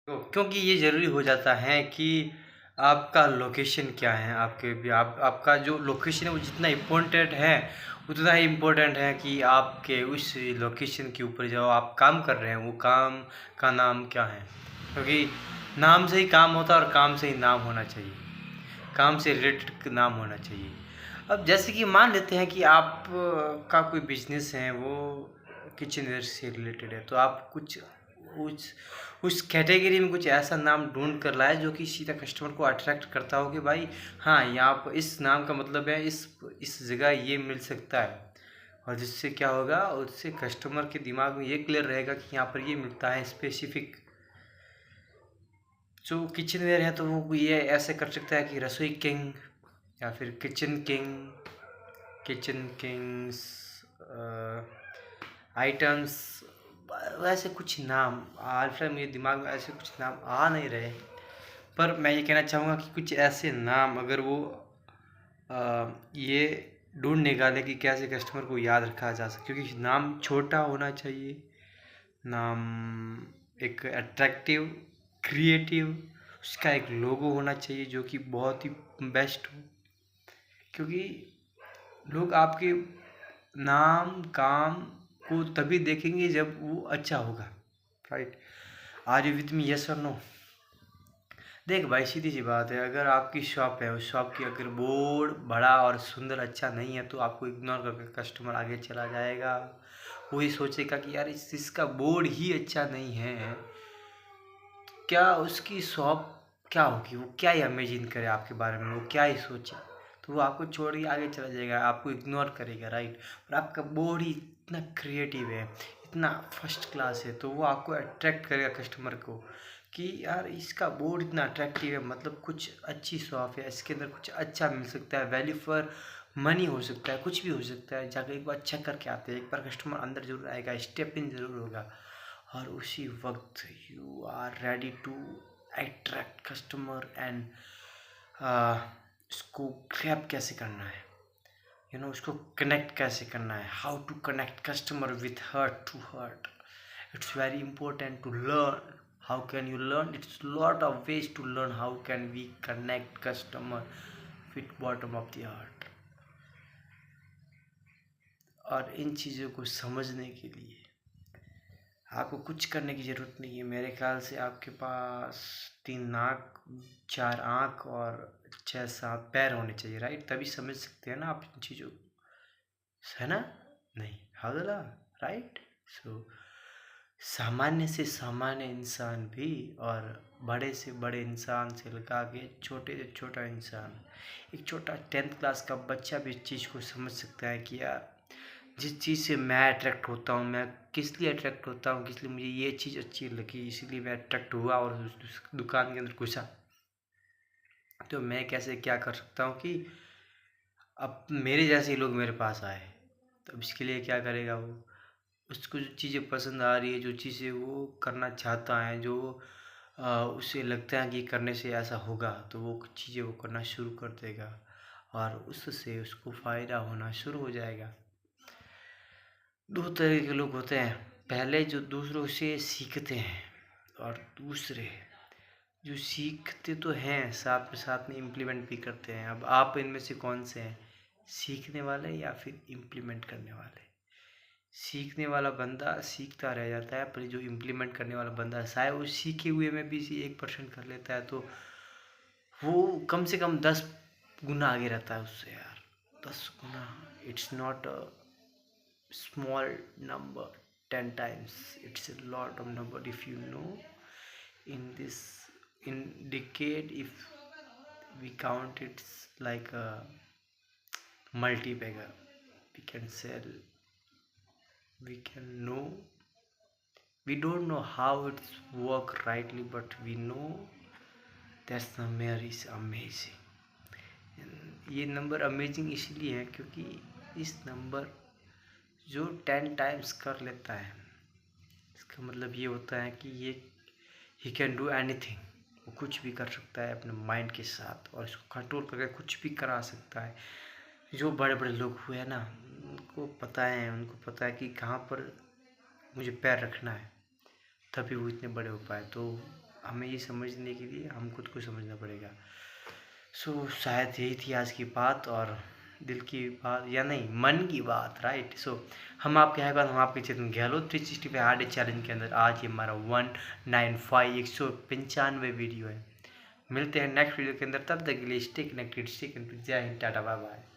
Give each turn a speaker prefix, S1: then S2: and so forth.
S1: क्योंकि ये ज़रूरी हो जाता है कि आपका लोकेशन क्या है, आपके भी आपका जो लोकेशन है वो जितना इम्पोर्टेंट है, उतना ही इम्पोर्टेंट है कि आपके उस लोकेशन के ऊपर जो आप काम कर रहे हैं, वो काम का नाम क्या है? क्योंकि नाम से ही काम होता है और काम से ही नाम होना चाहिए। काम से रिलेटेड नाम होना चाहिए। अब जैसे कि मान लेते हैं कि आप का कोई बिज़नेस है, वो किचनवेयर से रिलेटेड है, तो आप कुछ उस उस कैटेगरी में कुछ ऐसा नाम ढूँढ कर लाएँ जो कि सीधा कस्टमर को अट्रैक्ट करता हो कि भाई हाँ, यहाँ पर इस नाम का मतलब है इस जगह ये मिल सकता है। और जिससे क्या होगा, उससे कस्टमर के दिमाग में ये क्लियर रहेगा कि यहाँ पर ये मिलता है स्पेसिफ़िक। जो किचनवेयर है तो वो ये ऐसे कर सकता है कि रसोई किंग या फिर किचन किंग्स आइटम्स, वैसे कुछ नाम हाल फिलहाल मेरे दिमाग में ऐसे कुछ नाम आ नहीं रहे। पर मैं ये कहना चाहूँगा कि कुछ ऐसे नाम अगर वो ये ढूंढ निकाले कि कैसे कस्टमर को याद रखा जा सके, क्योंकि नाम छोटा होना चाहिए, नाम एक अट्रैक्टिव, क्रिएटिव, उसका एक लोगो होना चाहिए जो कि बहुत ही बेस्ट हो। क्योंकि लोग आपके नाम काम को तभी देखेंगे जब वो अच्छा होगा, right? Are you with me, yes और नो? देख भाई, सीधी सी बात है, अगर आपकी शॉप है, उस शॉप की अगर बोर्ड बड़ा और सुंदर अच्छा नहीं है तो आपको इग्नोर करके कस्टमर आगे चला जाएगा। वो ये सोचेगा कि यार इसका बोर्ड ही अच्छा नहीं है, क्या उसकी शॉप क्या होगी, वो क्या ही इमेजिन करे आपके बारे में, वो क्या ही सोचे, तो वो आपको छोड़ के आगे चला जाएगा, आपको इग्नोर करेगा, राइट? और आपका बोर्ड ही इतना क्रिएटिव है, इतना फर्स्ट क्लास है, तो वो आपको अट्रैक्ट करेगा कस्टमर को कि यार इसका बोर्ड इतना अट्रैक्टिव है, मतलब कुछ अच्छी शॉप है, इसके अंदर कुछ अच्छा मिल सकता है, वैल्यू फॉर मनी हो सकता है, कुछ भी हो सकता है। जाकर एक बार चेक करके आते हैं, एक बार कस्टमर अंदर जरूर आएगा, स्टेप इन जरूर होगा, और उसी वक्त you are ready to attract customer and इसको ग्रैब कैसे करना है, उसको कनेक्ट कैसे करना है, how to connect customer with heart to heart. It's very important to learn. How can you learn? It's lot of ways to learn how can we connect customer with bottom of the heart. और इन चीज़ों को समझने के लिए आपको कुछ करने की ज़रूरत नहीं है। मेरे ख्याल से आपके पास 3 नाक, 4 आँख और 6-7 पैर होने चाहिए, राइट? तभी समझ सकते हैं ना आप इन चीज़ों को, है ना? नहीं, हाउदला, राइट? सो सामान्य से सामान्य इंसान भी और बड़े से बड़े इंसान से लगा के छोटे से छोटा इंसान, एक छोटा 10th क्लास का बच्चा भी इस चीज़ को समझ सकता है कि यार जिस चीज़ से मैं अट्रैक्ट होता हूँ, मैं किस लिए अट्रैक्ट होता हूँ, किस लिए मुझे ये चीज़ अच्छी लगी, इसीलिए मैं अट्रैक्ट हुआ और उस दुकान के अंदर घुसा, तो मैं कैसे क्या कर सकता हूँ कि अब मेरे जैसे लोग मेरे पास आए, तो इसके लिए क्या करेगा वो, उसको जो चीज़ें पसंद आ रही है, जो चीज़ें वो करना चाहता है, जो उसे लगता है कि करने से ऐसा होगा, तो वो कुछ चीज़ें वो करना शुरू कर देगा और उससे उसको फ़ायदा होना शुरू हो जाएगा। दो तरह के लोग होते हैं, पहले जो दूसरों से सीखते हैं और दूसरे जो सीखते तो हैं साथ में इम्प्लीमेंट भी करते हैं। अब आप इनमें से कौन से हैं, सीखने वाले या फिर इम्प्लीमेंट करने वाले? सीखने वाला बंदा सीखता रह जाता है, पर जो इम्प्लीमेंट करने वाला बंदा है, शायद वो सीखे हुए में भी 1% कर लेता है, तो वो कम से कम 10 गुना आगे रहता है उससे यार, 10 गुना। It's not a small number, 10 times. It's a lot of number. If you know, in this, in decade, if we count, it's like a multi-bagger. We can sell, we can know, we don't know how it's work rightly, but we know that's number is amazing. ये number amazing इसलिए है क्योंकि इस number जो 10 times कर लेता है, इसका मतलब ये होता है कि ये ही कैन डू एनीथिंग, वो कुछ भी कर सकता है अपने माइंड के साथ और इसको कंट्रोल करके कुछ भी करा सकता है। जो बड़े बड़े लोग हुए हैं ना, उनको पता है कि कहाँ पर मुझे पैर रखना है, तभी वो इतने बड़े हो पाए। तो हमें ये समझने के लिए हम खुद को समझना पड़ेगा। सो शायद यही थी आज की बात, और दिल की बात या नहीं मन की बात, राइट। सो हम आपके हैं बात, हम आपके चेतन गहलोत 365 हार्ड डे चैलेंज के अंदर आज ये हमारा 195 वीडियो है। मिलते हैं नेक्स्ट वीडियो के अंदर, तब तक के लिए स्टे कनेक्टेड, स्टे कनेक्टेड। जय हिंद, टाटा, बाय बाय।